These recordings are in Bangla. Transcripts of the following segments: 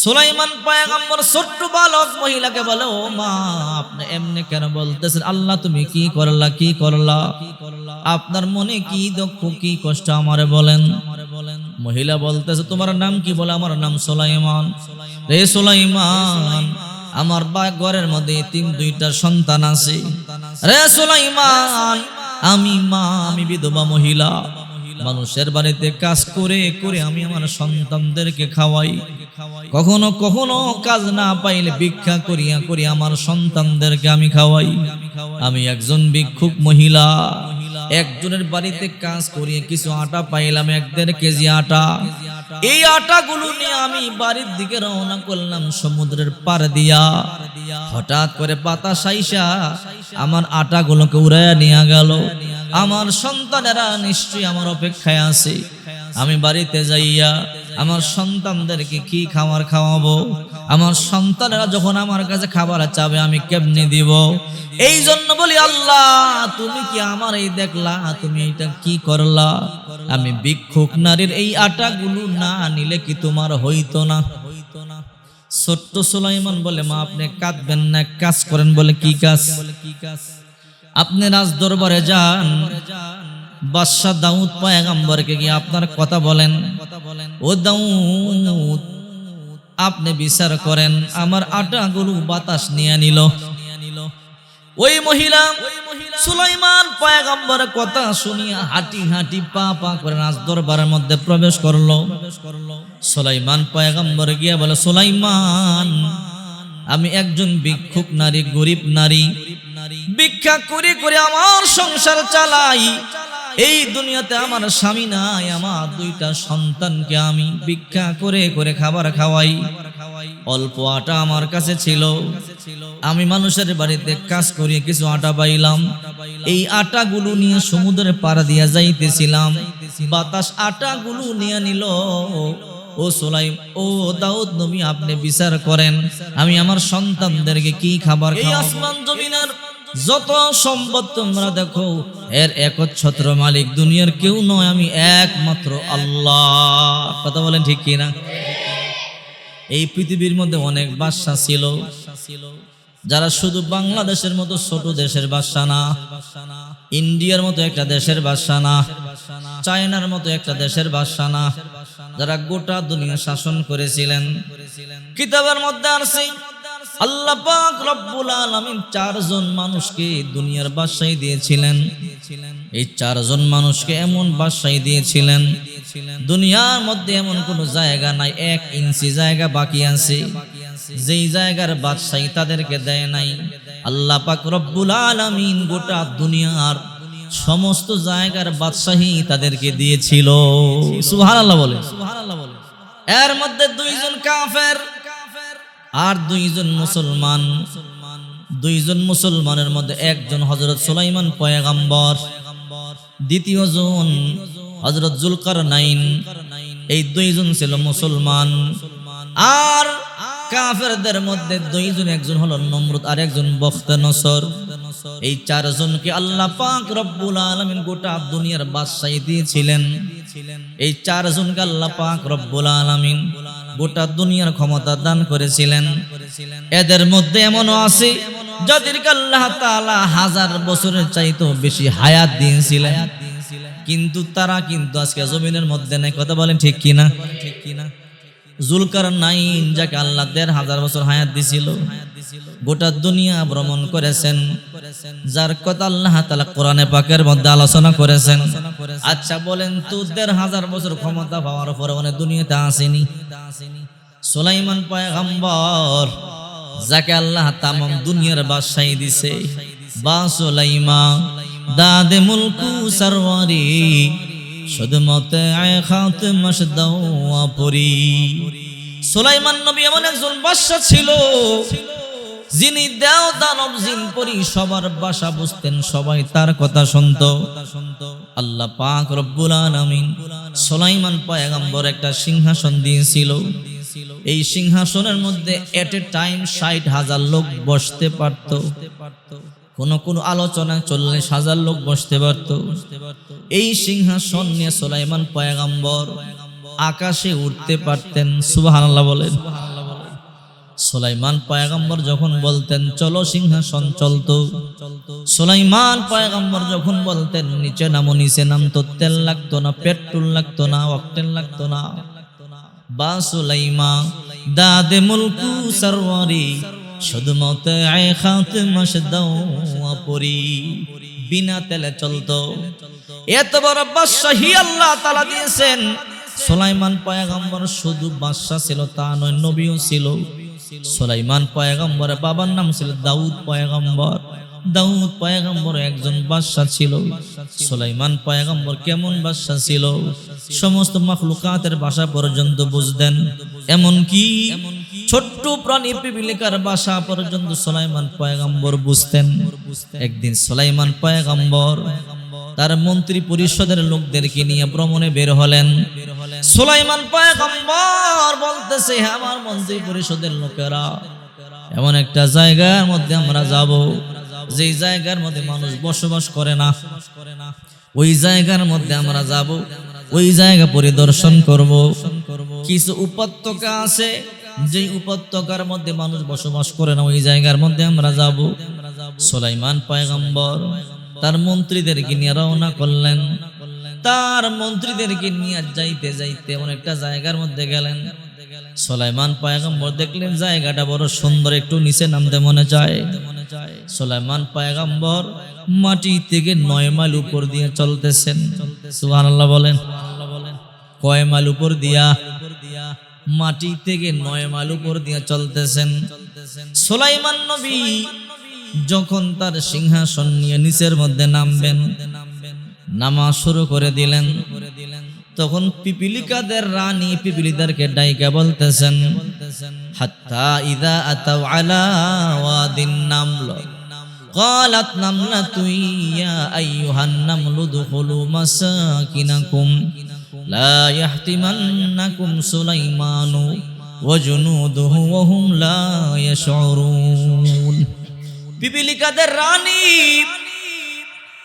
সুলাইমান পয়গম্বর ছোট্ট বালক মহিলাকে বলে, ও মা, আপনি এমনি কেন বলতেছেন? আল্লাহ তুমি কি করলা, কি করলা? আপনার মনে কি দুঃখ, কি কষ্ট আমারে বলেন। মহিলা বলতেছে, তোমার নাম কি? বলে, আমার নাম সুলাইমান। রে সুলাইমান, আমার ঘরের মধ্যে দুইটা সন্তান আছে। রে সুলাইমান, আমি বিধবা মহিলা, মানুষের বাড়িতে কাজ করে করে আমি আমার সন্তানদেরকে খাওয়াই। কখনো কখনো কাজ না পাইলে ভিক্ষা করিয়া করিয়া আমার সন্তানদেরকে আমি খাওয়াই। আমি একজন ভিক্ষুক মহিলা। একজনের বাড়িতে কাজ করিয়ে কিছু আটা পাইলাম, 1-1.5 কেজি আটা। এই আটাগুলো নিয়ে আমি বাড়ির দিকে রওনা করলাম সমুদ্রের পার দিয়া। হঠাৎ করে বাতাস আইসা আমার আটাগুলোকে উড়াইয়া নিয়ে গেল। আমার সন্তানেরা নিশ্চয়ই আমার অপেক্ষায় আছে। আমি বাড়িতে যাইয়া আমার সন্তানদেরকে কি খাবার খাওয়াবো? আমার সন্তানেরা যখন আমার কাছে খাবার চাবে আমি কেমনে দিব? এই জন্য বলি, আল্লাহ তুমি কি আমার এই দেখলা, তুমি এটা কি করলা? আমি ভিক্ষুক নারীর এই আটাগুলো না নিলে কি তোমার হইতো না? ছোট্ট সুলাইমান বলে, মা আপনি কাঁদবেন না, কাজ করেন। বলে, কি কাজ? আপনি রাজ দরবারে যান, বাদশা দাউদ পয়গম্বরকে গিয়ে আপনার কথা বলেন, ও দাউদ আপনি বিচার করেন, আমার আটাগুলো বাতাস নিয়ে নিল। ওই মহিলা সুলাইমান পয়গম্বরের কথা শুনিয়া হাঁটি হাঁটি পা পা করে রাজ দরবারের মধ্যে প্রবেশ করলো। সুলাইমান পয়গম্বর গিয়া বলে, সুলাইমান, আমি একজন ভিক্ষুক নারী, গরিব নারী, ভিক্ষা করে করে আমার সংসার চালাই। এই দুনিয়াতে আমার স্বামী নাই, আমার 2টা সন্তানকে আমি ভিক্ষা করে করে খাবার খাওয়াই। অল্প আটা আমার কাছে ছিল, আমি মানুষের বাড়িতে কাজ করিয়ে কিছু আটা পাইলাম। এই আটাগুলো নিয়ে সমুদ্রের পাড় দিয়া যাইতেছিলাম, বাতাস আটাগুলো নিয়ে নিল। ও ও দাউদ নবী, আপনি বিচার করেন, আমি আমার সন্তানদেরকে কি খাবার খাওয়াবো? এই আসমান জমিনের যত সম্পদ তোমরা দেখো, এর একচ্ছত্র মালিক দুনিয়ার কেউ নয়, আমি একমাত্র আল্লাহ। কথা বলেন ঠিক কিনা? এই পৃথিবীর মধ্যে অনেক বাদশা ছিল, যারা শুধু বাংলাদেশের মতো ছোট দেশের বাদশা না, ইন্ডিয়ার মতো একটা দেশের বাদশা না, চায়নার মতো একটা দেশের বাদশা না, যারা গোটা দুনিয়া শাসন করেছিলেন। কিতাবের মধ্যে আছে আল্লাহ পাক রব্বুল আলামিন 4 জন মানুষকে দুনিয়ার বাদশাহী দিয়েছিলেন। এই 4 জন মানুষকে এমন বাদশাহী দিয়েছিলেন, দুনিয়ার মধ্যে এমন কোন জায়গা নাই, 1 ইঞ্চি জায়গা বাকি আছে যেই জায়গার বাদশাহী তাদেরকে দেয় নাই। আল্লাহ পাক রব্বুল আলামিন গোটা দুনিয়ার সমস্ত জায়গার বাদশাহী তাদেরকে দিয়েছিল। সুবহানাল্লাহ বলে। এর মধ্যে 2 জন কাফের আর 2 জন মুসলমান। 2 জন মুসলমানের মধ্যে একজন হযরত সুলাইমান পয়গম্বর, দ্বিতীয় জন হযরত জুলকারনাইন। এই 2 জন ছিল মুসলমান। আর কাফেরদের মধ্যে 2 জন, একজন হলো নমরুদ আর একজন বখতনসর। এই 4 জনকে আল্লাহ পাক রব্বুল আলামিন গোটা দুনিয়ার বাদশাহী দিয়েছিলেন। এই 4 জনকে আল্লাহ পাক রব্বুল আলামিন গোটা দুনিয়ার ক্ষমতা দান করেছিলেন। এদের মধ্যে এমনও আছে যাদেরকে আল্লাহ তাআলা 1000 বছরের চাইতেও বেশি হায়াত দিয়েছিলেন, কিন্তু তারা কিন্তু আজকে জমিনের মধ্যে নেই। কথা বলেন ঠিক কিনা? জুলকারনাইন, যাকে আল্লাহ 1500 বছর হায়াত দিছিল, গোটা দুনিয়া ভ্রমণ করেছেন, যার কথা আল্লাহ তাআলা কোরআনে পাকের মধ্যে আলোচনা করেছেন। আচ্ছা বলেন তো, 1500 বছর ক্ষমতা পাওয়ার পরে উনি দুনিয়াতে আসেনি? সুলাইমান পয়গম্বর, যাকে আল্লাহ তামাম দুনিয়ার বাদশাহী দিছে, বা সুলাইমা দাদে মুলকু সরওয়ারি সুদমতে আয় খাতম শদাওয়া পুরি। সুলাইমান নবী এমন একজন বাদশা ছিল যিনি দেও দানব জিন পরি সবার ভাষা বুঝতেন, সবাই তার কথা শুনতো। আল্লাহ পাক রব্বুল আলামিন সুলাইমান পয়গম্বর একটা সিংহাসন দিয়েছিল। এই সিংহাসনের মধ্যে এট এ টাইম 60,000 লোক বসতে পারত। কোন আলোচনা 40,000 লোক বসতে পারত। এই সিংহাসন নিয়ে সুলাইমান পয়গম্বর আকাশে উঠতে পারতেন। সুবহানাল্লাহ বলেন। সুলাইমান পয়গম্বর যখন বলতেন চলো সিংহাসন চলতো, সুলাইমান পয়গম্বর যখন বলতেন নিচে নামো, নিচে নামতো, তেল লাগতো না, পেট্রোল লাগতো না, অক্টেন লাগতো না। বা সুলাইমা দাদে মুলকু সরওয়ারি শুধুমতে আয় খাতিমা দাওয়া পরি, বিনা তেলে চলতো। এত বড় বাদশাহী আল্লাহ তাআলা দিয়েছেন। সুলাইমান পয়গম্বর শুধু বাদশা ছিল তা নয়, নবীও ছিল। সুলাইমান পয়গম্বরের বাবার নাম ছিল দাউদ পয়গম্বর। দাউদ পয়গম্বর একজন বাদশা ছিল। সুলাইমান পয়গম্বর কেমন বাদশা ছিল, সমস্ত মাখলুকাতের ভাষা পর্যন্ত বুঝতেন। এমনকি ছোট্ট প্রাণী পিপিলিকার ভাষা পর্যন্ত সুলাইমান পয়গম্বর বুঝতেন। একদিন সুলাইমান পয়গম্বর তার মন্ত্রী পরিষদের লোকদেরকে নিয়ে ভ্রমণে বের হলেন। সুলাইমান পয়গম্বর বলতেছে, আমার মন্ত্রী পরিষদের লোকেরা, এমন একটা জায়গার মধ্যে আমরা যাব যেই জায়গার মধ্যে মানুষ বসবাস করে না। ওই জায়গার মধ্যে আমরা যাব, ওই জায়গা পরিদর্শন করব। কিছু উপত্যকা আছে যেই উপত্যকার মধ্যে মানুষ বসবাস করে না, ওই জায়গার মধ্যে আমরা যাব। সুলাইমান পয়গম্বর তার মন্ত্রীদেরকে নিয়ে রওনা করলেন। তার মন্ত্রীদেরকে নিয়ে যাইতে যাইতে অনেকটা জায়গার মধ্যে গেলেন। সুলাইমান পয়গম্বর দেখলেন জায়গাটা বড় সুন্দর, একটু নিচে নামতে মনে চায়। সুলাইমান পয়গম্বর মাটি থেকে 9 মাইল উপর দিয়ে চলতেছেন। সুবহানাল্লাহ বলেন। কয় মাইল উপর দিয়া? মাটি থেকে 9 মাইল উপর দিয়ে চলতেছেন। সুলাইমান নবী যখন তার সিংহাসন নিয়ে নিচের মধ্যে নামবেন, নামা শুরু করে দিলেন, তখন পিপিলিকাদের রানী পিপিলিদেরকে ডাইকা বলতেছেন, হাত্তা ইদা আতাউ আলা ওয়াদিন নামল قالت نملة يا أيها النمل ادخلوا مساكنكم لا يحطمنكم سليمان وجنوده وهم لا يشعرون। পিপিলিকাদের রানী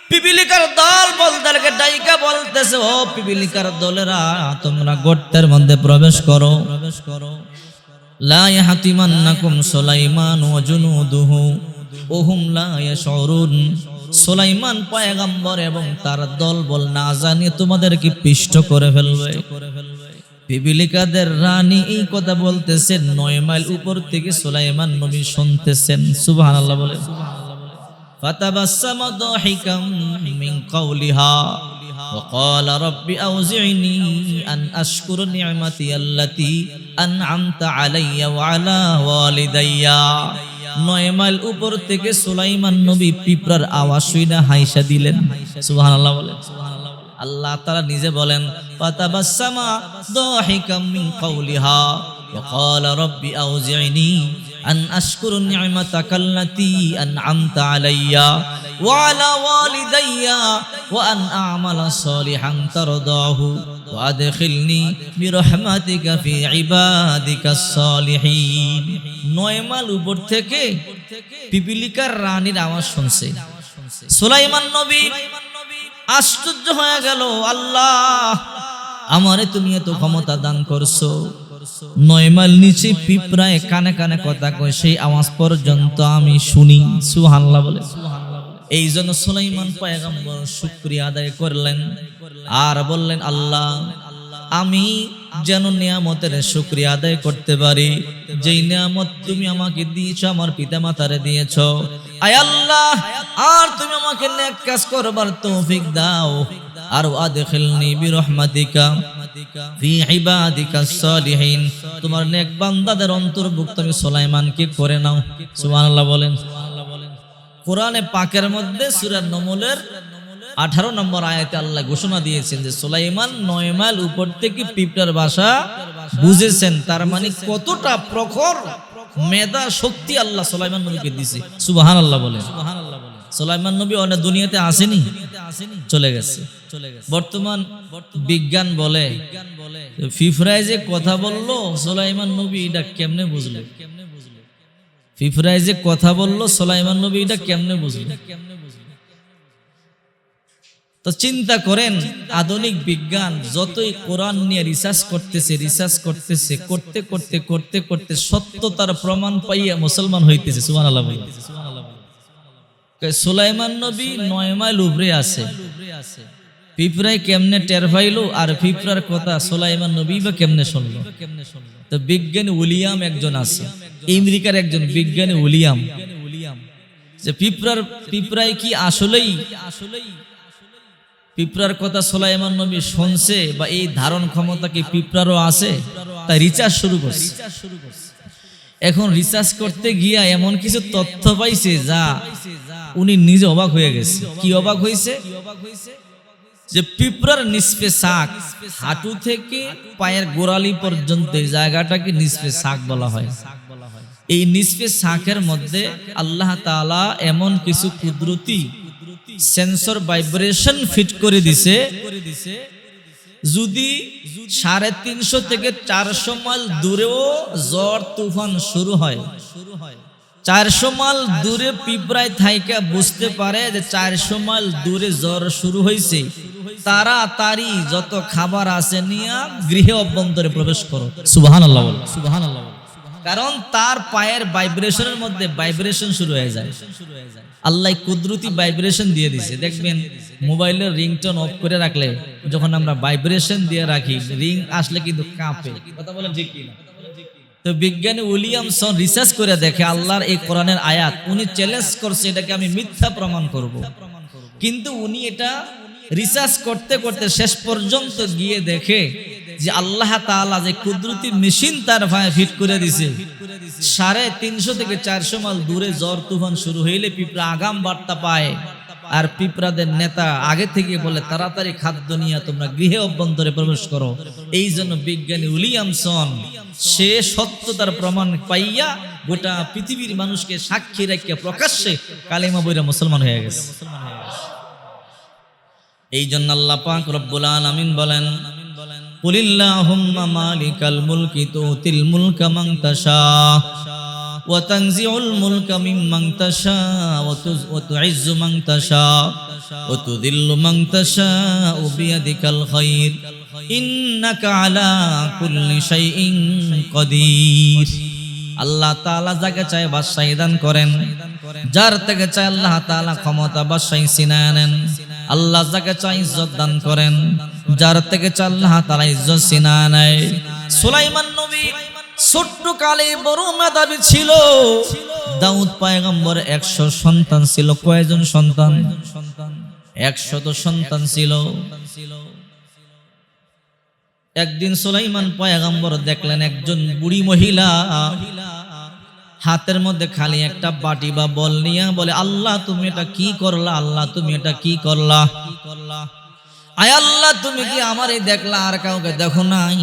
পিপিলিকার দল বলদেরকে ডাইকা বলতেছে, ও পিপিলিকার দলেরা, তোমরা গর্তের মধ্যে প্রবেশ করো। লা ইয়াহতিমান্নাকুম সুলাইমান ওয়া জুনুদুহু ওয়া হুম লা ইয়াশউরুন। সুলাইমান পয়গম্বর এবং তার দল বল না জানিয়ে তোমাদেরকে পিষ্ট করে ফেলবে। পিপিলিকাদের রানী এই কথা বলতেছেন, 9 মাইল উপর থেকে সুলাইমান নবী শুনতেছেন। সুবহানাল্লাহ বলে। ফাতাবাসসামা দাহিকাম মিন কওলিহা ওয়া ক্বালা রাব্বি আউজি'নি আন আশকুরা নি'মাতি আল্লাতী আন'আমতা আলাইয়া ওয়া আলা ওয়ালিদাইয়া। 9 মাইল উপর থেকে সুলাইমান নবী পিঁপড়ার আওয়াজ শুনে হাইসা দিলেন। সুবহানাল্লাহ বলে। আল্লাহ তাআলা নিজে বলেন, ফাতাবাসসামা দাহিকাম মিন কওলিহা ওয়া ক্বালা রাব্বি আউজি'নি আন আশকুরা নি'মাতাকা আল্লাতী আন'আমতা আলাইয়া ওয়া আলা ওয়ালিদাইয়া ওয়া আন আ'মালা সালিহান তারদাহু ওয়া আদখিলনি বিরহমাতিকা ফি ইবাদিকাস সালিহিন। 9 মাইল উপর থেকে পিপিলিকার রানীর আওয়াজ শুনছে। সুলাইমান নবী আশ্চর্য হয়ে গেল, আল্লাহ আমারে তুমি এত ক্ষমতা দান করছো। 9 মাইল নিচে পিঁপড়ায় কানে কানে কথা কয়, সেই আওয়াজ পর্যন্ত আমি শুনি। সুবহানাল্লাহ বলে। এই জন্য সুলাইমান পয়গম্বর শুকরিয়া আদায় করলেন আর বললেন, আল্লাহ আমি যেন নিয়ামতের শুকরিয়া আদায় করতে পারি, যেই নিয়ামত তুমি আমাকে দিয়েছো, আমার পিতামাতারে দিয়েছো। আয় আল্লাহ, আর তুমি আমাকে নেক কাজ করবার তৌফিক দাও। আর আদখিলনি বিরহমাতিকা ফি ইবাদিকাস সালিহিন, তোমার নেক বান্দাদের অন্তর্ভুক্ত আমি সুলাইমানকে করে নাও। সুবহানাল্লাহ বলেন। কোরআনে পাকের মধ্যে সূরা নমলের 18 নম্বর আয়াতে আল্লাহ ঘোষণা দিয়েছেন যে সুলাইমান 9 মাইল উপর থেকে পিঁপড়ার ভাষা বুঝেছেন। তার মানে কতটা প্রখর মেধা শক্তি আল্লাহ সুলাইমান নবীকে দিয়েছে। সুবহানাল্লাহ বলেন। সুলাইমান নবী অনেক দুনিয়াতে আসেনি, চলে গেছে। বর্তমান বিজ্ঞান বলে পিঁপড়ায় যে কথা বললো সুলাইমান নবী এটা কেমনে বুঝলো? পিঁপড়ায় যে কথা বললো সুলাইমান নবী এটা কেমনে বুঝলো? তো চিন্তা করেন, আধুনিক বিজ্ঞান যতই কোরআন নিয়ে রিসার্চ করতেছে, করতে করতে করতে করতে সত্যতার প্রমাণ পাইয়া মুসলমান হইতেছে। সুবহানাল্লাহ বলেন। সুলাইমান নবী 9 মাইল উপরে আছে, পিঁপড়ায় কেমনে টের পাইলো, আর পিঁপড়ার কথা সুলাইমান নবী বা কেমনে শুনলো? তো বিজ্ঞানী উইলিয়াম একজন আছে, আমেরিকার একজন বিজ্ঞানী উইলিয়াম, যে পিঁপড়ায় কি আসলেই পিঁপড়ার কথা সুলাইমান নবী শুনছে, বা এই ধারণ ক্ষমতা কি পিঁপড়ারও আছে? তাই রিসার্চ শুরু করছে। এখন রিসার্চ করতে গিয়া এমন কিছু তথ্য পাইছে যা উনি নিজে অবাক হয়ে গেছে। কি অবাক হয়েছে? যে পিঁপড়ার নিসফে শাক, হাঁটু থেকে পায়ের গোড়ালি পর্যন্ত এই জায়গাটাকে নিসফে শাক বলা হয়। এই নিসফে শাকের মধ্যে আল্লাহ তাআলা এমন কিছু কুদরতি সেন্সর ভাইব্রেশন ফিট করে দিছে, যদি 350 থেকে 400 মাইল দূরেও ঝড় তুফান শুরু হয়, 400 মাইল দূরে পিঁপড়ায় থাইকা বুঝতে পারে যে 400 মাইল দূরে ঝড় শুরু হয়েছে, তাড়াতাড়ি যত খাবার আছে নিয়ে গৃহে অভ্যন্তরে প্রবেশ করো। সুবহানাল্লাহ বলো, সুবহানাল্লাহ। কারণ তার পায়ের ভাইব্রেশনের মধ্যে ভাইব্রেশন শুরু হয়ে যায়। আল্লাহ কুদরতি ভাইব্রেশন দিয়ে দিছে। দেখবেন মোবাইলের রিংটোন অফ করে রাখলে, যখন আমরা ভাইব্রেশন দিয়ে রাখি, রিং আসলে কিন্তু কাঁপে। কথা বলেন ঠিক কি না? তো বিজ্ঞানী উইলিয়ামসন রিসার্চ করে দেখে আল্লাহর এই কোরআনের আয়াত, উনি চ্যালেঞ্জ করছে এটাকে আমি মিথ্যা প্রমাণ করব। কিন্তু উনি এটা রিসার্চ করতে করতে শেষ পর্যন্ত গিয়ে দেখে যে আল্লাহ তাআলা যে কুদরতি মেশিন তার পায়ে ফিট করে দিছে, 350 থেকে 400 মাইল দূরে ঝড় তুফান শুরু হইলে পিঁপড়া আগাম বার্তা পায়, আর পিঁপড়াদের নেতা আগে থেকে বলে তাড়াতাড়ি খাদ্য নিয়ে তোমরা গৃহে অভ্যন্তরে প্রবেশ করো। এই জন্য বিজ্ঞানী উইলিয়ামসন সে সত্যতার প্রমাণ পাইয়া গোটা পৃথিবীর মানুষকে সাক্ষী রেখে প্রকাশ্যে কালেমা বইরা মুসলমান হয়ে গেছে। এই জন্য আল্লাহ পাক রব্বুল আলামিন বলেন, কুলিল্লাহুম্মা মালিকাল মুলকি তুতিল মুলকা মান তাশা ওয়া তানজিউল মুলকা মিম্মান তাশা ওয়া তুইজ্জু মান তাশা ওয়া তুযিল্লু মান তাশা বিয়াদিকাল খায়র ইন্নাকা আলা কুল্লি শাইইন কাদির। আল্লাহ তাআলা যাকে চায় বাদশাহী দান করেন, যার থেকে চায় আল্লাহ তাআলা ক্ষমতা বাদশাহী ছিনায় নেন। আল্লাহ যাকে চায় ইজ্জত দান করেন, যার থেকে চায় আল্লাহ তাআলা ইজ্জত ছিনায় নেয়। সুলাইমান নবী ছোট্ট কালে বড় মেধাবী ছিল। দাউদ পয়গম্বর 100 সন্তান ছিল। কয়জন সন্তান? 100 সন্তান ছিল। একদিন সুলাইমান পয়গম্বর দেখলেন একজন বুড়ি মহিলা হাতের মধ্যে খালি একটা বাটি বা বল নিয়ে বলে, আল্লাহ তুমি এটা কি করলা? আল্লাহ তুমি এটা কি করলা? আয় আল্লাহ তুমি কি আমারই দেখলা, আর কাউকে দেখো নাই?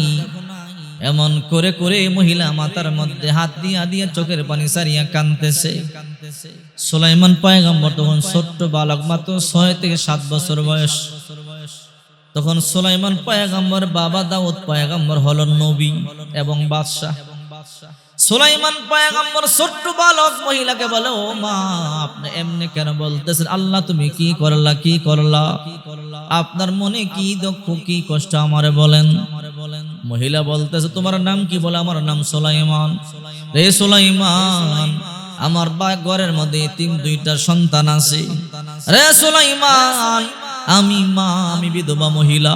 এমন করে করে মহিলা মাথার মধ্যে হাত দিয়া দিয়ে চোখের পানি সারিয়া কাঁদতেছে। সুলাইমান পয়গম্বর তখন ছোট্ট বালক, মাত্র 6 থেকে 7 বছর বয়স। তখন সুলাইমান পয়গম্বর বাবা দাউদ পয়গম্বর হলো নবী এবং বাদশাহ। সুলাইমান পয়গম্বর ছোট্ট বালক মহিলাকে বলে, ও মা, আপনি এমনি কেন বলতেছেন? আল্লাহ তুমি কি করলা, কি করলা? আপনার মনে কি দুঃখ, কি কষ্ট আমারে বলেন। মহিলা বলতেছে, তোমার নাম কি? বলে, আমার নাম সুলাইমান। রে সুলাইমান, আমার ঘরের মধ্যে 2টা সন্তান আছে। রে সুলাইমান, আমি বিধবা মহিলা।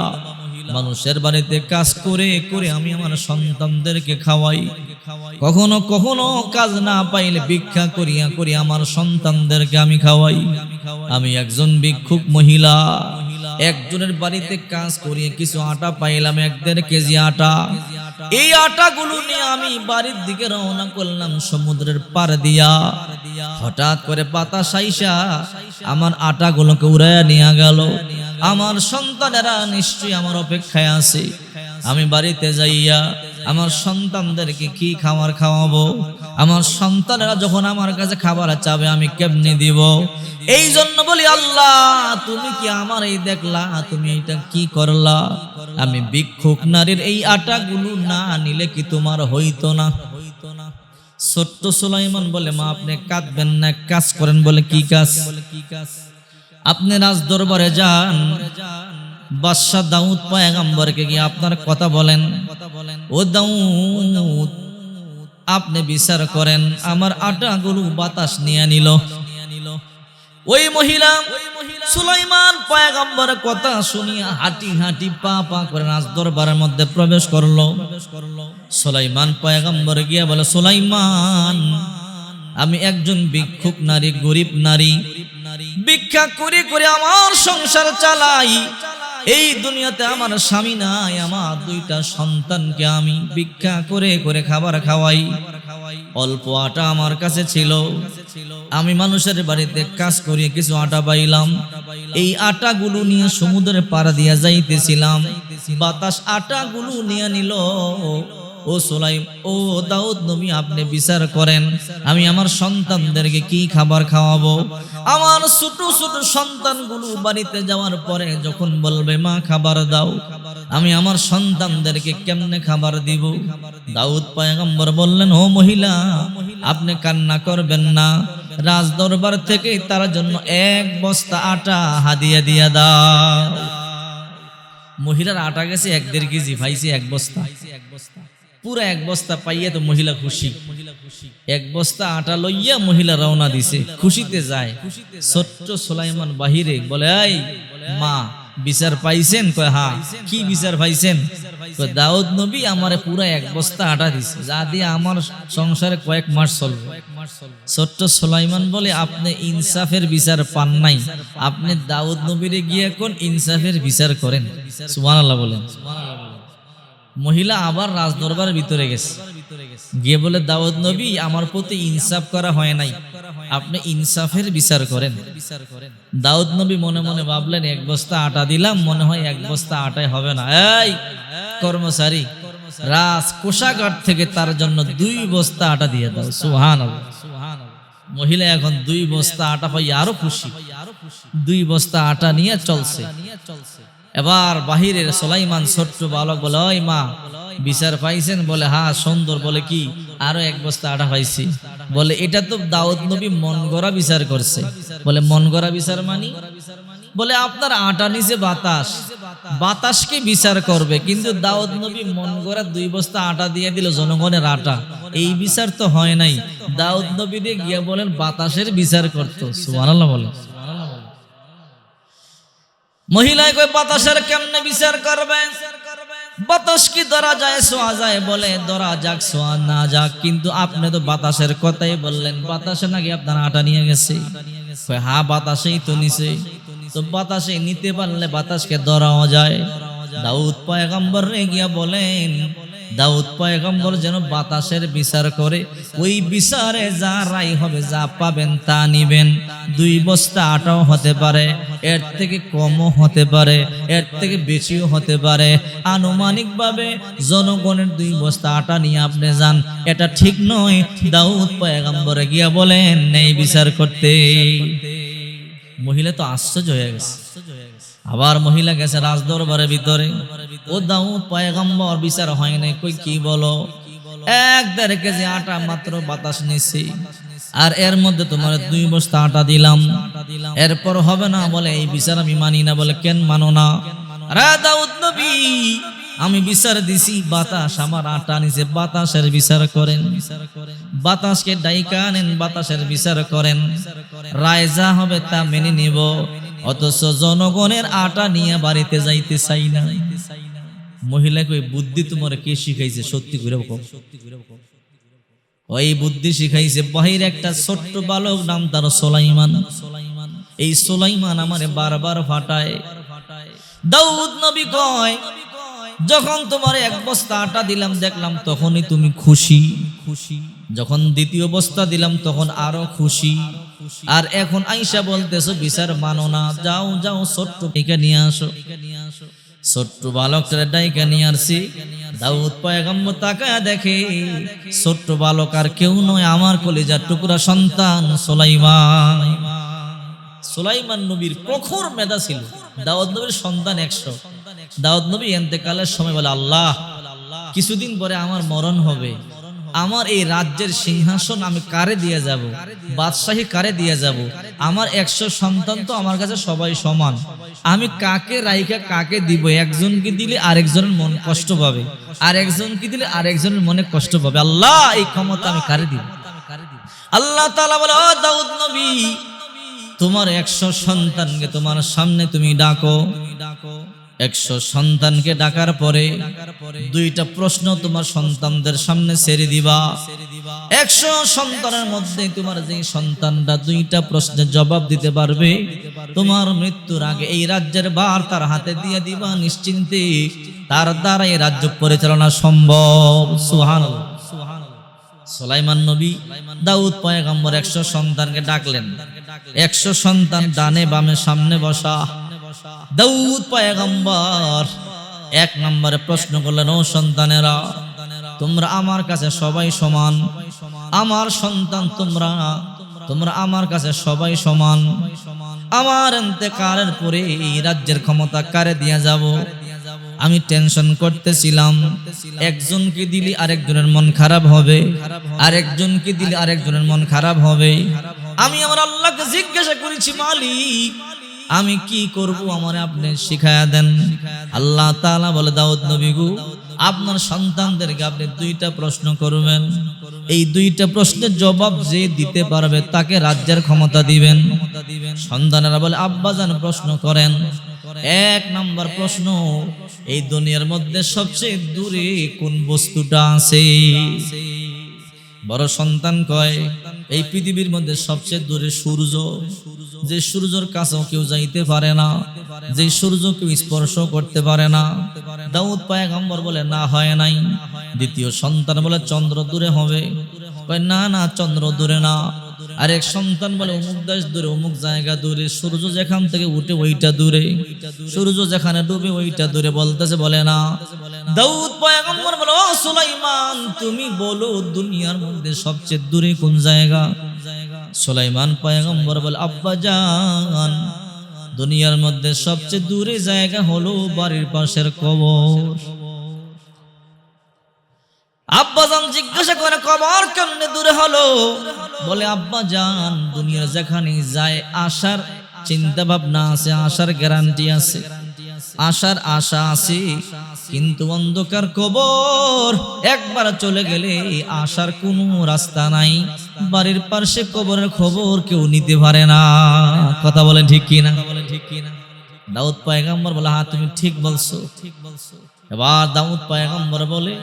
মানুষের বাড়িতে কাজ করে করে আমি আমার সন্তানদেরকে খাওয়াই। কখনো কখনো কাজ না পাইলে ভিক্ষা করিয়া করিয়া আমার সন্তানদেরকে আমি খাওয়াই। আমি একজন ভিক্ষুক মহিলা। একজনের বাড়িতে কাজ করিয়ে কিছু আটা পাইলাম, 1.5 কেজি আটা। এই আটাগুলো নিয়ে আমি বাড়ির দিকে রওনা করলাম সমুদ্রের পার দিয়া। হঠাৎ করে বাতাস আইসা আমার আটাগুলোকে উড়াইয়া নিয়ে গেল। আমার সন্তানেরা নিশ্চয়ই আমার অপেক্ষায় আছে। আমি বাড়িতে যাইয়া আমার সন্তানদেরকে কি খাবার খাওয়াবো? আমার সন্তানেরা যখন আমার কাছে খাবার চাবে আমি কেমনে দিব? এই জন্য বলি, আল্লাহ তুমি কি আমার এই দেখলা? তুমি এটা কি করলা? আমি ভিক্ষুক নারীর এই আটাগুলো না নিলে কি তোমার হইতো না? ছোট্ট সুলাইমান বলে, মা আপনি কাঁদবেন না, কাজ করেন। বলে, কি কাজ? আপনি রাজ দরবারে যান, বাদশাহ দাউদ পয়গম্বরকে গিয়ে আপনার কথা বলেন, ও দাউদ আপনি বিচার করেন, আমার আটাগুলো বাতাস নিয়ে নিল। ওই মহিলা সুলাইমান পয়গম্বরের কথা শুনিয়া হাঁটি হাঁটি পা পা করে রাজ দরবারের মধ্যে প্রবেশ করলো। সুলাইমান পয়গম্বর গিয়া বলে, সুলাইমান আমি একজন ভিক্ষুক নারী, গরিব নারী, ভিক্ষা করে করে আমার সংসার চালাই। এই দুনিয়াতে আমার স্বামী নাই, আমার দুইটা সন্তানকে আমি ভিক্ষা করে করে খাবার খাওয়াই। অল্প আটা আমার কাছে ছিল, আমি মানুষের বাড়িতে কাজ করিয়ে কিছু আটা পাইলাম। এই আটাগুলো নিয়ে সমুদ্রের পাড় দিয়া যাইতেছিলাম, বাতাস আটাগুলো নিয়ে নিল। ও ও দাউদ নবী আপনি বিচার করেন, আমি আমার সন্তানদেরকে কি খাবার খাওয়াবো? আমার ছোট ছোট সন্তানগুলো বাড়িতে যাওয়ার পরে যখন বলবে মা খাবার দাও, আমি আমার সন্তানদেরকে কেমনে খাবার দিব? দাউদ পয়গম্বর বললেন, ও মহিলা আপনি কান্না করবেন না, রাজ দরবার থেকে তার জন্য 1 বস্তা আটা হাদিয়া দিয়া দাও। মহিলার আটা গেছে 1-1.5 কেজি, পাইছে 1 বস্তা। পুরা 1 বস্তা পাইয়া তো মহিলা খুশি। 1 বস্তা আটা লইয়া মহিলা রওনা দিছে, খুশিতে যায়। ছোট্ট সুলাইমান বাহিরে বলে, এই মা বিচার পাইছেন? কয় হ্যাঁ। কি বিচার পাইছেন? কয় দাউদ নবী আমারে পুরা 1 বস্তা আটা দিছে, যা দিয়ে আমার সংসারে কয়েক মাস চলবে। ছোট্ট সুলাইমান বলে, আপনি ইনসাফের বিচার পান নাই, আপনি দাউদ নবীরে গিয়ে কোন ইনসাফের বিচার করেন। সুবহানাল্লাহ বলেন। মহিলা আবার রাজ দরবারের ভিতরে গেছে, গিয়ে বলে, দাউদ নবী আমার প্রতি ইনসাফ করা হয় নাই, আপনি ইনসাফের বিচার করেন। দাউদ নবী মনে মনে ভাবলেন, 1 বস্তা আটা দিলাম, মনে হয় 1 বস্তা আটাই হবে না। এই কর্মচারী, রাজ কোষাগার থেকে তার জন্য 2 বস্তা আটা দিয়ে দাও। সুবহানাল্লাহ। মহিলা এখন 2 বস্তা আটা পাই আরো খুশি, 2 বস্তা আটা নিয়ে চলছে। এবার বাহিরের সুলাইমান ছোট্ট বালক বলে, ওই মা বিচার পাইছেন? বলে হ্যাঁ। সুন্দর? বলে কি? আরো 1 বস্তা আটা পাইছি। বলে এটা তো দাউদ নবী মন গড়া বিচার করছে। বলে মন গড়া বিচার মানি? বলে আপনার আটা নিচে বাতাস, বাতাসকে বিচার করবে, কিন্তু দাউদ নবী মন গড়া 2 বস্তা আটা দিয়ে দিল জনগণের আটা, এই বিচার তো হয় নাই। দাউদ নবী দিয়ে গিয়ে বলেন বাতাসের বিচার করতো। সুবহানাল্লাহ বলে। মহিলায় কই বাতাসের কেমনে বিচার করবে? বাতাস কি ধরা যায়, ছোঁয়া যায়? বলে ধরা যাক, ছোঁয়া না যাক, কিন্তু আপনি তো বাতাসের কথাই বললেন, বাতাসে নাকি আপনার আটা নিয়ে গেছে। হ্যাঁ বাতাসেই তো নিছে, তো বাতাসে নিতে পারলে বাতাসকে ধরাও যায়। দাউদ পয়গম্বর রে গিয়া বলেন, দাউদ পয়গম্বর যেন বাতাসের বিচার করে, ওই বিচারে যা রায় হবে, যা পাবেন তা নিবেন। 2 বস্তা আটাও হতে পারে, এর থেকে কমও হতে পারে, এর থেকে বেশিও হতে পারে। আনুমানিক ভাবে জনগণের 2 বস্তা আটা নিয়ে আপনি যান, এটা ঠিক নয়। দাউদ পয়গম্বরে গিয়া বলেন এই বিচার করতে। মহিলা তো আশ্চর্য হয়ে গেছে। আবার মহিলা গেছে রাজ দরবারের ভিতরে, ও দাউদ পয়গম্বর বিচার হয় নাই। কই কি বলো? 1-1.5 কেজি আটা মাত্র বাতাস নিছি, আর এর মধ্যে তোমার 2 বস্তা আটা দিলাম, এরপর হবে না? বলে এই বিচার আমি মানি না। বলে কেন মানো না? আরে দাউদ নবী আমি বিচার দিছি, বাতাস আমার আটা নিছে, বাতাসের বিচার করেন। বাতাসকে ডাইকা আনেন, বাতাসের বিচার করেন, রায় যা হবে তা মেনে নিব। অথচ জনগণের আটা নিয়ে বাড়িতে যাইতে চাই না। মহিলাকে ওই বুদ্ধি তোমার কে শিখাইছে? সত্যি করে বলো। ওই বুদ্ধি শিখাইছে বাহিরে একটা ছোট্ট বালক, নাম তার সুলাইমান। এই সুলাইমান আমারে বারবার ফাটায়। দাউদ নবী কয়, যখন তোমার 1 বস্তা আটা দিলাম দেখলাম তখনই তুমি খুশি, যখন 2য় বস্তা দিলাম তখন আরো খুশি, আর এখন আইসা বলতেছো বিচার মানো না। যাও যাও ছোট্ট মেয়েকে নিয়ে আসো। ছোট্ট বালকটা ডাইকা নিয়ে আসছি। দাউদ পয়গম্বর তাকায়া দেখে ছোট্ট বালক আর কেউ নয়, আমার কলিজার টুকরা সন্তান সুলাইমান। সুলাইমান নবীর প্রখর মেধা ছিল। দাউদ নবীর সন্তান 100। দাউদ নবী ইন্তেকালের সময় বলে, আল্লাহ কিছুদিন পরে আমার মরণ হবে, আমার এই রাজ্যের সিংহাসন আমি কারে দিয়ে যাব, বাদশাহী কারে দিয়ে যাব? আমার 100 সন্তান তো আমার কাছে সবাই সমান, আমি কাকে রাইখা কাকে দিব? একজনকে দিলে আরেকজনের মন কষ্ট পাবে, আর একজনকে দিলে আরেকজনের মনে কষ্ট পাবে। আল্লাহ, এই ক্ষমতা আমি কারে দিব? আল্লাহ তাআলা বলে, ও দাউদ নবী, তোমার 100 সন্তানকে তোমার সামনে তুমি ডাকো। 100 সন্তানকে ডাকার পরে 2টা প্রশ্ন তোমার সন্তানদের সামনে ছেড়ে দিবা। 100 সন্তানের মধ্যে তোমার যে সন্তানটা 2টা প্রশ্নের জবাব দিতে পারবে, তোমার মৃত্যুর আগে এই রাজ্যের ভার তার হাতে দিয়ে দিবা নিশ্চিন্তে। তার দ্বারা এই রাজ্য পরিচালনা সম্ভব। সুবহানাল্লাহ। সুলাইমান নবী, দাউদ পয়গম্বর 100 সন্তানকে ডাকলেন। 100 সন্তান ডানে বামে সামনে বসা। দাউদ পয়গম্বর 1 নম্বরে প্রশ্ন করলেন, ও সন্তানেরা, তোমরা আমার কাছে সবাই সমান, আমার সন্তান তোমরা আমার কাছে সবাই সমান। আমার ইন্তেকালের পরে এই রাজ্যের ক্ষমতা কারে দিয়া যাব? আমি টেনশন করতেছিলাম, একজনকে দিলে আরেকজনের মন খারাপ হবে, আরেকজনকে দিলে আরেকজনের মন খারাপ হবে। আমি আমার আল্লাহকে জিজ্ঞাসা করেছি, মালিক আমি কি করব, আমারে আপনি শিখায়া দেন। আল্লাহ তাআলা বলে, দাউদ নবী গো, আপনার সন্তানদেরকে আপনি 2টা প্রশ্ন করবেন, এই 2টা প্রশ্নের জবাব যে দিতে পারবে তাকে রাজ্যের ক্ষমতা দিবেন। সন্তানেরা বলে, আব্বাজান প্রশ্ন করেন। 1 নম্বর প্রশ্ন, এই দুনিয়ার মধ্যে সবচেয়ে দূরে কোন বস্তুটা আছে? বড় সন্তান কয়, এই পৃথিবীর মধ্যে সবচেয়ে দূরে সূর্য, যে সূর্যের কাছেও কেউ যাইতে পারে না, যে সূর্য কেউ স্পর্শ করতে পারে না। দাউদ পয়গম্বর বলে, না হয় নাই। দ্বিতীয় সন্তান বলে, চন্দ্র দূরে হবে। কয়, না না, চন্দ্র দূরে না। আরেক সন্তান বলে, অমুক দেশ দূরে, অমুক জায়গা দূরে, সূর্য যেখান থেকে উঠে ওইটা দূরে, সূর্য যেখানে ডুবে ওইটা দূরে। বলতেছে, বলে না। দাউদ পয়গম্বর বলে, ও সুলাইমান, তুমি বলো দুনিয়ার মধ্যে সবচেয়ে দূরে কোন জায়গা? সুলাইমান পয়গম্বর বলে, আব্বাজান, দুনিয়ার মধ্যে সবচেয়ে দূরে জায়গা হলো বাড়ির পাশের কবর। আব্বাজান জিজ্ঞাসা করে, কবর কেমনে দূরে হলো? বলে, আব্বাজান, দুনিয়ার যেখানে যায় আসার চিন্তা ভাবনা আছে, আসার গ্যারান্টি আছে, আসার আশা আছে, কিন্তু অন্ধকার কবর একবার চলে গেলে আসার কোনো রাস্তা নাই। বাড়ির পাশে কবরের খবর কেউ নিতে পারে না। কথা বলেন ঠিক কিনা? দাউদ পয়গম্বর বলে, হ্যাঁ তুমি ঠিক বলছো। এবার দাউদ পয়গম্বর বলে,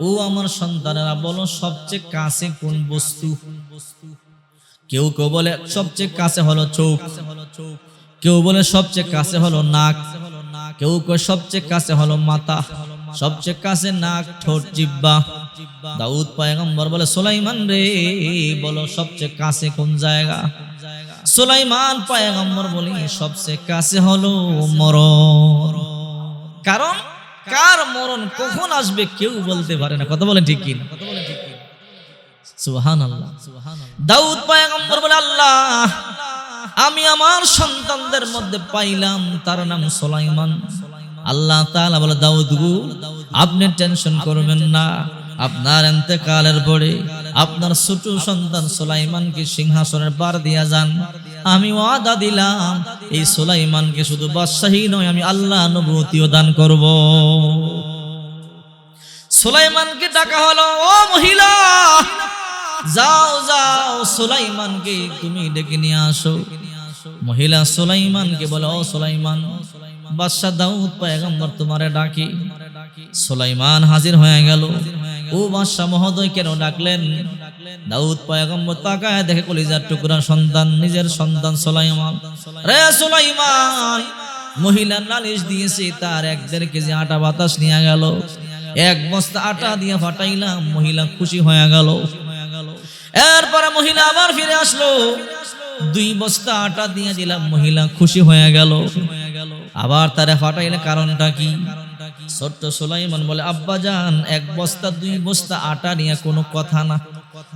ও আমার সন্তানেরা, বলো সবচেয়ে কাছে কোন বস্তু? কেউ কেউ বলে সবচেয়ে কাছে হলো চোখ, কেউ বলে সবচেয়ে কাছে হলো নাক, কেউ কেউ সবচেয়ে কাছে হলো মাথা, সবচেয়ে কাছে নাক, ঠোঁট, জিহ্বা। দাউদ পয়গম্বর বলে, সুলাইমান রে, বলো সবচেয়ে কাছে কোন জায়গা? সুলাইমান পয়গম্বর বলে, সবচেয়ে কাছে হলো মরণ। কারণ কার মরণ কখন আসবে কেউ বলতে পারে না। কথা বলেন ঠিক কি না? সুবহানাল্লাহ। দাউদ পয়গম্বর বলে, আল্লাহ, আমি আমার সন্তানদের মধ্যে পাইলাম তার নাম সুলাইমান। আল্লাহ তাআলা বলে, দাউদ গো, আপনি টেনশন করবেন না, আপনার ইন্তেকালের পরে আপনার ছোট সন্তান সুলাইমানকে সিংহাসনের পার দিয়া যান। আমি ওয়াদা দিলাম, এই সুলাইমানকে শুধু বাদশাহী নয়, আমি আল্লাহ নবুয়তিও দান করব। সুলাইমানকে ডাকা হলো, ও মহিলা, যাও যাও, সুলাইমানকে তুমি ডেকে নিয়ে আসো। মহিলা সুলাইমানকে বলে, ও সুলাইমান, বাদশাহ দাউদ পয়গম্বর তোমারে ডাকি। সুলাইমান হাজির হয়ে গেল। ও বাদশাহ মহোদয়, কেন ডাকলেন? দাউদ পয়গম্বর তাকায় দেখে কলিজার টুকরা সন্তান, নিজের সন্তান সুলাইমান। রে সুলাইমান, মহিলা নালিশ দিয়েছে, তার 1-1.5 কেজি আটা বাতাস নিয়ে গেল। 1 বস্তা আটা দিয়ে ফাটাইলাম, মহিলা খুশি হয়ে গেল। এরপরে মহিলা আবার ফিরে আসলো, 2 বস্তা আটা দিয়ে দিলাম, মহিলা খুশি হয়ে গেল। আবার তারা ফাটাইলে, কারণটা কি? ছোট্ট সুলাইমান বলে, আব্বাজান, 1 বস্তা 2 বস্তা আটা নিয়ে কোনো কথা না।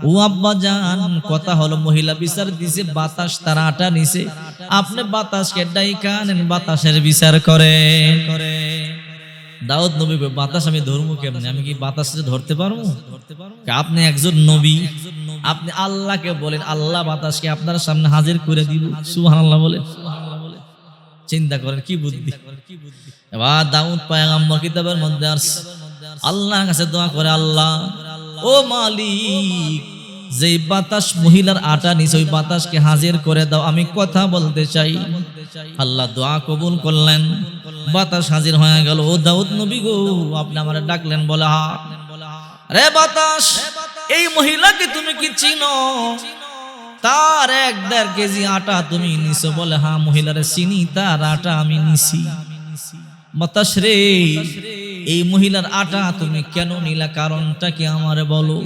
ও আব্বাজান, কথা হলো মহিলা বিচার দিছে, বাতাস তার আটা নিছে, আপনি বাতাসকে ডাইকা নেন, বাতাসের বিচার করে। দাউদ নবী কই, বাতাস আমি ধরবো কেমনে? আমি কি বাতাস ধরতে পারবো? আপনি একজন নবী, আপনি আল্লাহকে বলেন আল্লাহ বাতাসকে আপনার সামনে হাজির করে দিব। সুবহানাল্লাহ বলেন। চিন্তা করেন কি বুদ্ধি। এবার দাউদ পয়গম্বর কিতাবের মধ্যে আল্লাহর কাছে দোয়া করে, আল্লাহ ও মালিক, যে বাতাস মহিলার আটা নিছে ওই বাতাসকে হাজির করে দাও, আমি কথা বলতে চাই। আল্লাহ দোয়া কবুল করলেন, বাতাস হাজির হয়ে গেল। ও দাউদ নবী গো, আপনি আমারে ডাকলেন, বলে হা রে বাতাস, এই মহিলাকে তুমি কি চিনো? তার 1.5 কেজি আটা তুমি নিছো? বলে হ্যাঁ মহিলারে চিনি, তার আটা আমি নিছি। বাতাস রে, এই মহিলার আটা তুমি কেন নিলা? কারণটা কি আমারে বলো।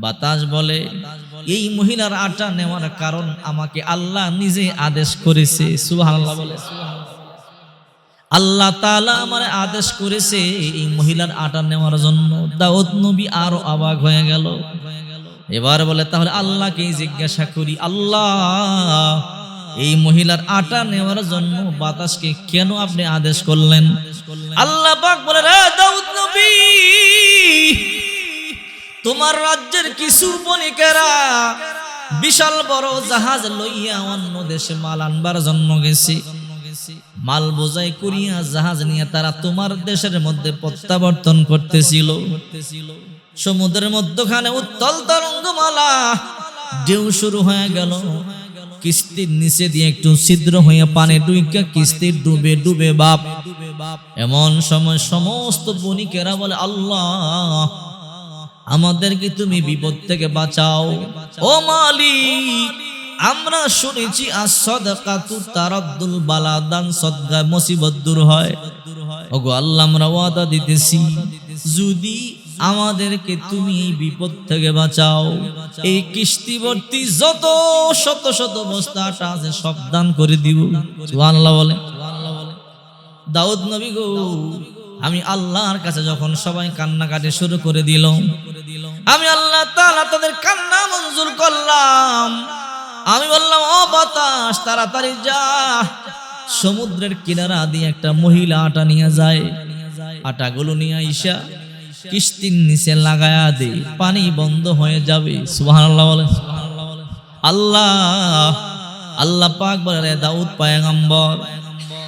বাতাস বলে, এই মহিলার আটা নেওয়ার কারণ আমাকে আল্লাহ নিজে আদেশ করেছে। সুবহানাল্লাহ বলে। আল্লাহ তাআলা আমারে আদেশ করেছে এই মহিলার আটা নেওয়ার জন্য। দাউদ নবী আরো অবাক হয়ে গেল। এবার বলে, তাহলে আল্লাহকে জিজ্ঞাসা করি, আল্লাহ এই মহিলার আটা নেওয়ার জন্য বাতাসকে কেন আপনি আদেশ করলেন? আল্লাহ পাক বলে, রে দাউদ নবী, তোমার রাজ্যের কিছু বণিকেরা বিশাল বড় জাহাজ লইয়া অন্য দেশে মাল আনবার জন্য গেছে। মাল বোঝাই করিয়া জাহাজ নিয়ে তারা তোমার দেশের মধ্যে প্রত্যাবর্তন করতেছিল। সমুদ্রের মধ্যখানে উত্তল তরঙ্গমালা, ঢেউ শুরু হয়ে গেল। কিস্তির নিচে দিয়ে একটু ছিদ্র হয়ে পানি ডুইকা কিস্তি ডুবে ডুবে বাপ। এমন সময় সমস্ত বণিকেরা বলে, আল্লাহ আমাদেরকে তুমি বিপদ থেকে বাঁচাও। ও মালিক, আমরা শুনেছি as-সাদাকাতু তারাদ্দুল বালা, দান সদকা মুসিবত দূর হয়। ওগো আল্লাহ, আমরা ওয়াদা দিতেছি, যদি আমাদেরকে তুমি এই বিপদ থেকে বাঁচাও, এই কিস্তিবর্তী যত শত শত বস্তা আটা আছে সব দান করে দিব। সুবহানাল্লাহ বলে। দাউদ নবী গো, আমি আল্লাহর কাছে যখন সবাই কান্নাকাটি শুরু করে দিল, আমি আল্লাহ তাআলা তাদের কান্না মঞ্জুর করলাম। আমি বললাম, ও বাতাস, তাড়াতাড়ি যা, সমুদ্রের কিনারা দিয়ে একটা মহিলা আটা নিয়ে যায়। আটাগুলো নিয়ে আইসা কিস্তির নিচে লাগায়া দে, পানি বন্ধ হয়ে যাবে। সুবহানাল্লাহ বলে। আল্লাহ পাক বলে, রে দাউদ পয়গম্বর,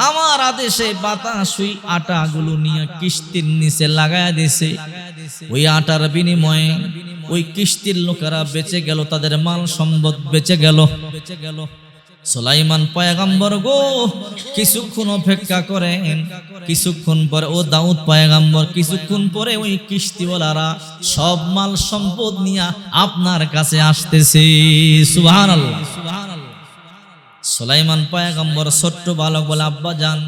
আমার আদেশে বাতাস ওই আটাগুলো নিয়ে কিস্তির নিচে লাগায়া দিছে। ওই আটার বিনিময়ে ওই কিস্তির লোকেরা বেঁচে গেল, তাদের মাল সম্পদ বেঁচে গেল। সুলাইমান পয়গম্বর গো, কিছুক্ষণ অপেক্ষা করেন। কিছুক্ষণ পরে ও দাউদ পয়গম্বর, কিছুক্ষণ পরে ওই কিস্তিওয়ালারা সব মাল সম্পদ নিয়ে আপনার কাছে আসতেছে। সুবহানাল্লাহ। সুলাইমান পয়গম্বর ছোট্ট বালক বলে, আব্বা যান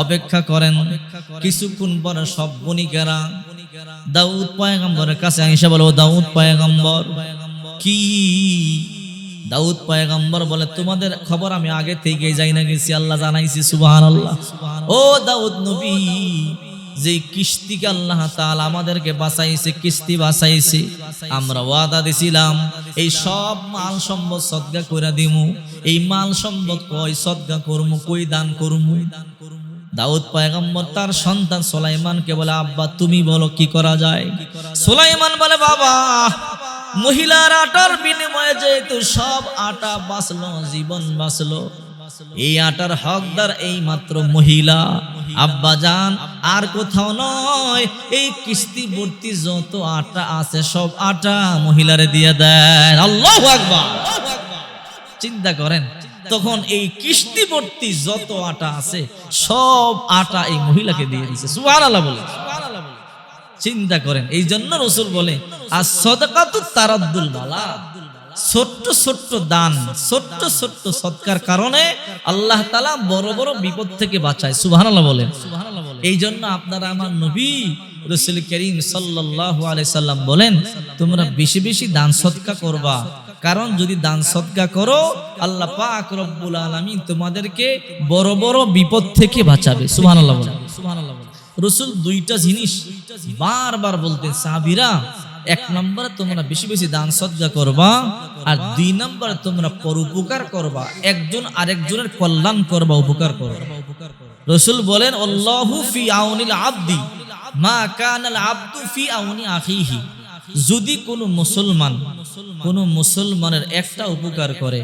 অপেক্ষা করেন। কিছুক্ষণ পরে সব বণিকেরা দাউদ পয়গম্বরের কাছে আইসা বলে, ও দাউদ পয়গম্বর কি? দাউদ পয়গম্বর বলে, তোমাদের খবর আমি আগে থেকে যাই না গেছি, আল্লাহ জানাইছি। সুবহানাল্লাহ। ও দাউদ নবী, যে কিস্তিকে আল্লাহ তাআলা আমাদেরকে বাঁচাইছে, কিস্তি বাঁচাইছে, আমরা ওয়াদা দিছিলাম এই সব মাল সম্পদ সদকা করে দিমু। এই মাল সম্পদ কই সদকা করমু, কই দান করমু? দাউদ পয়গম্বর তার সন্তান সুলাইমানকে বলে, আব্বা তুমি বলো কি করা যায়? সুলাইমান বলে, বাবা মহিলার আটার বিনিময়ে যেহেতু সব আটা বাঁচলো, জীবন বাঁচলো, এই আটার হকদার এই মাত্র মহিলা। আব্বা জান আর কোথাও নয়, এই কিস্তি ভর্তি যত আটা আছে সব আটা মহিলারে দিয়ে দেন। আল্লাহু আকবার। চিন্তা করেন, তখন এই কিস্তি ভর্তি যত আটা আছে সব আটা এই মহিলাকে দিয়ে দিয়েছে। সুবহানাল্লাহ বলে। চিন্তা করেন, এই জন্য রাসূল বলে, as-সাদাকাতু তারাদ্দুল বালা, ছোট্ট ছোট্ট দান, ছোট্ট ছোট্ট সদকার কারণে আল্লাহ তাআলা বড় বড় বিপদ থেকে বাঁচায়। সুবহানাল্লাহ বলেন। এই জন্য আপনারা আমার নবী রাসূল করিম সাল্লাল্লাহু আলাইহি সাল্লাম বলেন, তোমরা বেশি বেশি দান সদকা করবা, কারণ যদি দান সদকা করো আল্লাহ পাক রব্বুল আলামিন তোমাদেরকে বড় বড় বিপদ থেকে বাঁচাবে। সুবহানাল্লাহ বলেন। রাসূল দুইটা জিনিস বারবার বলতেন, সাহাবীরা, এক নম্বরে তোমরা বেশি বেশি দান সদকা করবা, আর দুই নম্বরে তোমরা পরোপকার করবা, একজন আরেকজনের কল্যাণ করবা, উপকার করবা। রাসূল বলেন আল্লাহু ফি আউনিল আবদি মা কানাল আবদু ফি আউনি আখিহি। যদি কোনো মুসলমানের একটা উপকার করে,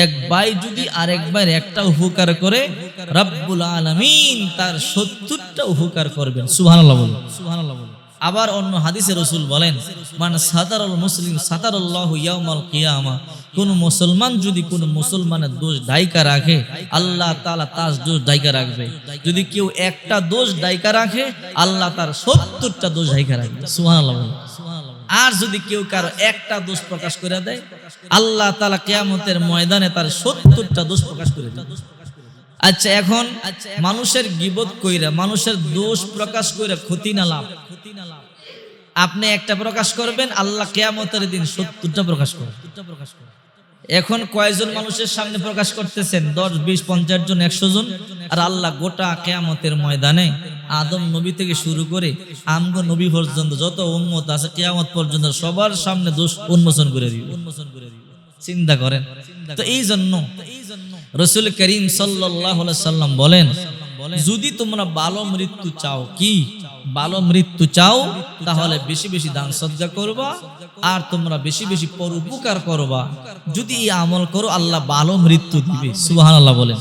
এক ভাই যদি আরেক ভাইয়ের একটা উপকার করে, রব্বুল আলামিন তার 70টা উপকার করবেন। সুবহানাল্লাহ বলুন, সুবহানাল্লাহ বলুন। আবার অন্য হাদিসে রাসূল বলেন মান সাতারাল মুসলিম সাতারাল্লাহু ইয়াউমাল কিয়ামা। কোন মুসলমান যদি কোন মুসলমানের দোষ ঢাইকা রাখে, আল্লাহ তাআলা তার দোষ ঢাইকা রাখবে। যদি কেউ একটা দোষ ঢাইকা রাখে, আল্লাহ তার 70টা দোষ ঢাইকা রাখবে। সুবহানাল্লাহ বলুন। আর যদি কেউ কারো একটা দোষ প্রকাশ করে দেয়, আল্লাহ তাআলা কিয়ামতের ময়দানে তার 70টা দোষ প্রকাশ করে দেবে। আচ্ছা, এখন মানুষের গীবত কইরা, মানুষের দোষ প্রকাশ কইরা ক্ষতি না লাভ? আপনি একটা প্রকাশ করবেন, আল্লাহ কিয়ামতের দিন 70টা প্রকাশ করবেন। এখন কয়জন মানুষের সামনে প্রকাশ করতেছেন? 10, 20, 50 জন, 100 জন। আর আল্লাহ গোটা কিয়ামতের ময়দানে আদম নবী থেকে শুরু করে আমগো নবী পর্যন্ত যত উম্মত আছে কিয়ামত পর্যন্ত সবার সামনে দোষ উন্মোচন করে দিবে। চিন্তা করেন। তো এই জন্য রাসূল করিম সাল্লাল্লাহু আলাইহি সাল্লাম বলেন, যদি তোমরা ভালো মৃত্যু চাও, কি ভালো মৃত্যু চাও, তাহলে বেশি বেশি দান সদকা করবা, আর তোমরা বেশি বেশি পরোপকার করবা। যদি এই আমল করো, আল্লাহ ভালো মৃত্যু দিবে। সুবহানাল্লাহ বলেন।